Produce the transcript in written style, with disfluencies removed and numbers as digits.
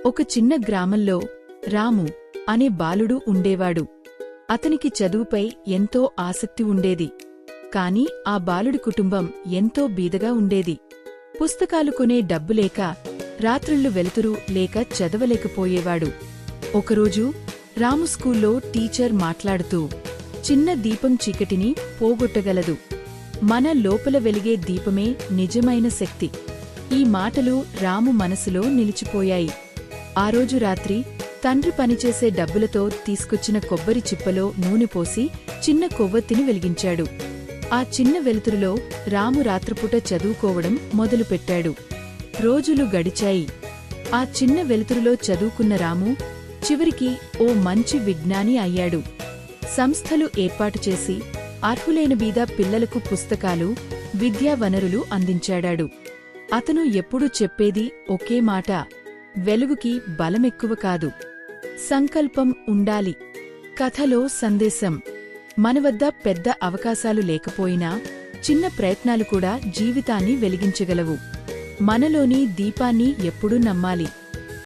ఒక చిన్న గ్రామంలో రాము అనే బాలుడు ఉండేవాడు. అతనికి చదువుపై ఎంతో ఆసక్తి ఉండేది. కాని ఆ బాలుడి కుటుంబం ఎంతో బీదగా ఉండేది. పుస్తకాలు కొనే డబ్బులేక రాత్రిళ్లు వెలుతురు లేక చదవలేకపోయేవాడు. ఒకరోజు రాము స్కూల్లో టీచర్ మాట్లాడుతూ, చిన్న దీపం చీకటిని పోగొట్టగలదు. మన లోపల వెలిగే దీపమే నిజమైన శక్తి. ఈ మాటలు రాము మనసులో నిలిచిపోయాయి. ఆ రోజు రాత్రి తండ్రి పనిచేసే డబ్బులతో తీసుకొచ్చిన కొబ్బరి చిప్పలో నూనె పోసి చిన్న కొవ్వొత్తిని వెలిగించాడు. ఆ చిన్న వెలుతురులో రాము రాత్రిపూట చదువుకోవడం మొదలుపెట్టాడు. రోజులు గడిచాయి. ఆ చిన్న వెలుతురులో చదువుకున్న రాము చివరికి ఓ మంచి విజ్ఞాని అయ్యాడు. సంస్థలు ఏర్పాటు చేసి అర్హులైన బీద పిల్లలకు పుస్తకాలు, విద్యా వనరులు అందించాడాడు. అతను ఎప్పుడూ చెప్పేది ఒకే మాట: వెలుగుకి బలమెక్కువ కాదు, సంకల్పం ఉండాలి. కథలో సందేశం: మన వద్ద పెద్ద అవకాశాలు లేకపోయినా చిన్న ప్రయత్నాలు కూడా జీవితాన్ని వెలిగించగలవు. మనలోని దీపాన్ని ఎప్పుడూ నమ్మాలి.